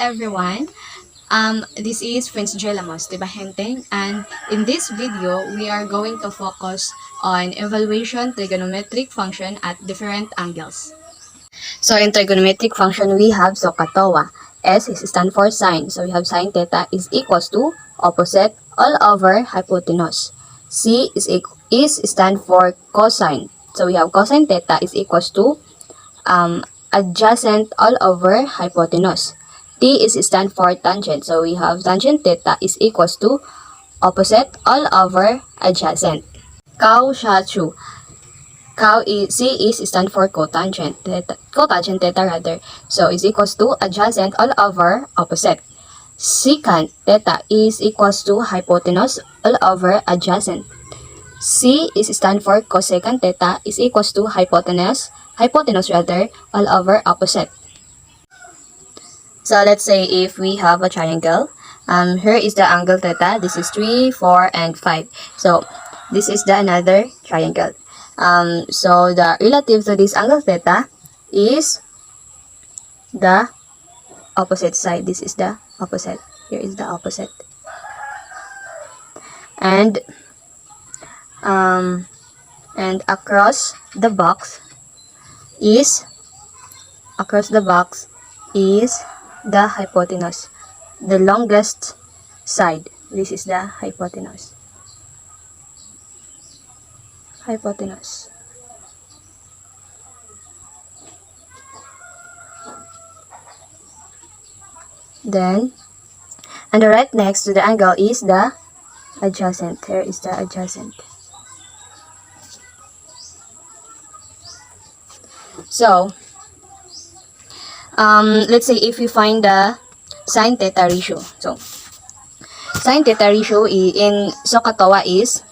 everyone. This is Prince Joy Lamos, diba gente? And in this video, we are going to focus on evaluation trigonometric function at different angles. So in trigonometric function, we have SOHCAHTOA. S is stand for sine. So we have sine theta is equals to opposite all over hypotenuse. C is stand for cosine. So we have cosine theta is equals to adjacent all over hypotenuse. T is stand for tangent. So we have tangent theta is equals to opposite all over adjacent. Kaushachu. C is stand for cotangent theta rather. So is equals to adjacent all over opposite. Secant theta is equals to hypotenuse all over adjacent. C is stand for cosecant theta is equals to hypotenuse rather all over opposite. So let's say if we have a triangle, here is the angle theta. This is 3, 4, and 5. So this is the another triangle. So the relative to this angle theta is the opposite side. This is the opposite. Here is the opposite. And across the box is the hypotenuse, the longest side. This is the hypotenuse. Then, and the right next to the angle is the adjacent. Here is the adjacent. So, let's say if we find the sine theta ratio. So, sine theta ratio in SOHCAHTOA is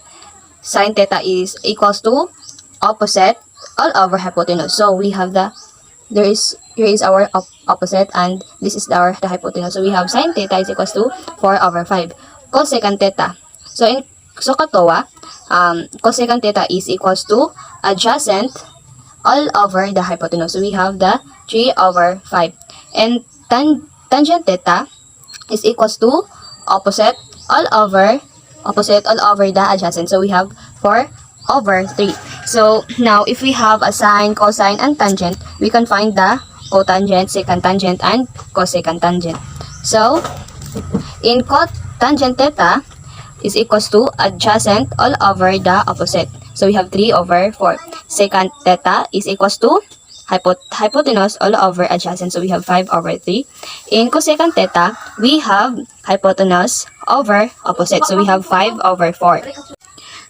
sine theta is equals to opposite all over hypotenuse. So we have here is our opposite, and this is the hypotenuse. So we have sine theta is equals to 4 over 5. Cosecant theta. So in SOHCAHTOA, cosecant theta is equals to adjacent all over the hypotenuse. So we have the 3 over 5. And tangent theta is equals to opposite all over the adjacent. So we have 4 over 3. So now if we have a sine, cosine, and tangent, we can find the cotangent, secant tangent, and cosecant tangent. So in cotangent theta is equals to adjacent all over the opposite. So we have 3 over 4. Secant theta is equals to hypotenuse all over adjacent. So we have 5 over 3. In cosecant theta, we have hypotenuse over opposite. So we have 5 over 4.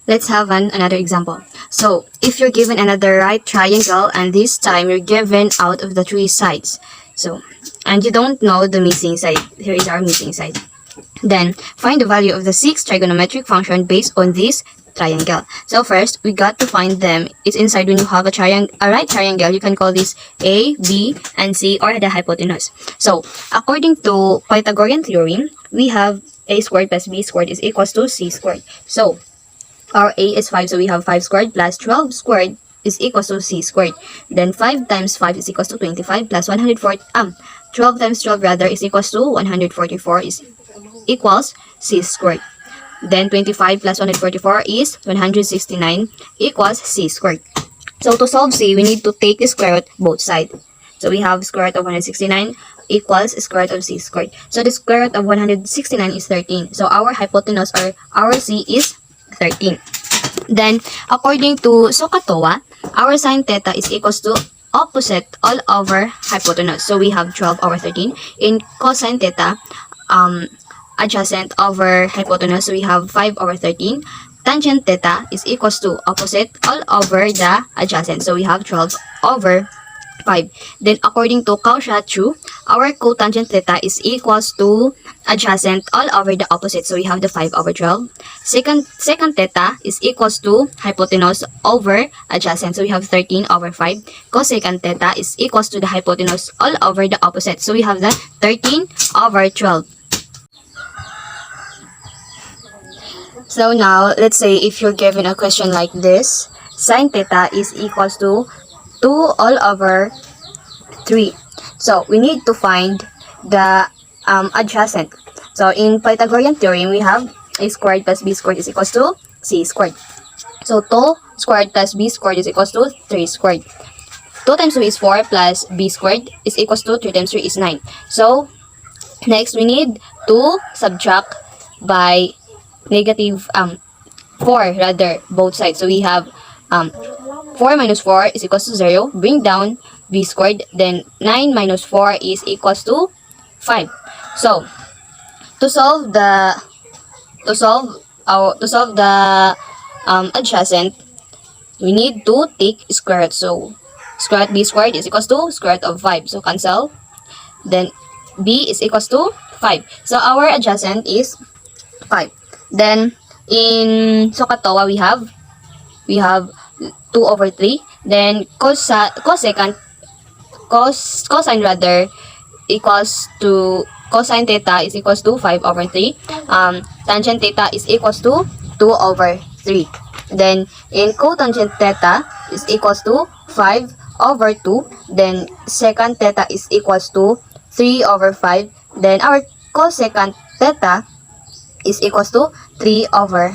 Let's have another example. So if you're given another right triangle, and this time you're given out of the 3 sides. So, and you don't know the missing side. Here is our missing side. Then find the value of the 6 trigonometric function based on this triangle. So first, we got to find them. It's inside when you have a right triangle. You can call this A, B, and C, or the hypotenuse. So according to Pythagorean theorem, we have A squared plus B squared is equals to C squared. So our A is 5, so we have 5 squared plus 12 squared is equals to C squared. Then 5 times 5 is equals to 25 plus 12 times 12 rather is equals to 144 is equals C squared. Then 25 plus 144 is 169 equals C squared. So to solve C, we need to take the square root both sides. So we have square root of 169 equals square root of C squared. So the square root of 169 is 13. So our hypotenuse or our C is 13. Then according to SOHCAHTOA, our sine theta is equals to opposite all over hypotenuse. So we have 12 over 13. In cosine theta, adjacent over hypotenuse, so we have 5 over 13. Tangent theta is equals to opposite all over the adjacent, so we have 12 over 5. Then according to Kaushachu, our cotangent theta is equals to adjacent all over the opposite, so we have the 5 over 12. Secant theta is equals to hypotenuse over adjacent, so we have 13 over 5. Cosecant theta is equals to the hypotenuse all over the opposite, so we have the 13 over 12. So now, let's say if you're given a question like this, sine theta is equals to 2 all over 3. So we need to find the adjacent. So in Pythagorean theorem, we have a squared plus b squared is equals to c squared. So 2 squared plus b squared is equals to 3 squared. 2 times 2 is 4 plus b squared is equals to 3 times 3 is 9. So next, we need to subtract by negative 4 rather both sides. So we have 4 minus 4 is equals to 0. Bring down b squared. Then 9 minus 4 is equals to 5. So to solve the adjacent, we need to take square root. So square root b squared is equals to square root of 5. So cancel. Then b is equals to 5. So our adjacent is 5. Then in Sohcahtoa we have 2 over 3. Then cosine rather equals to cosine theta is equals to 5 over 3. Tangent theta is equals to 2 over 3. Then in cotangent theta is equals to 5 over 2. Then secant theta is equals to 3 over 5. Then our cosecant theta is equals to 3 over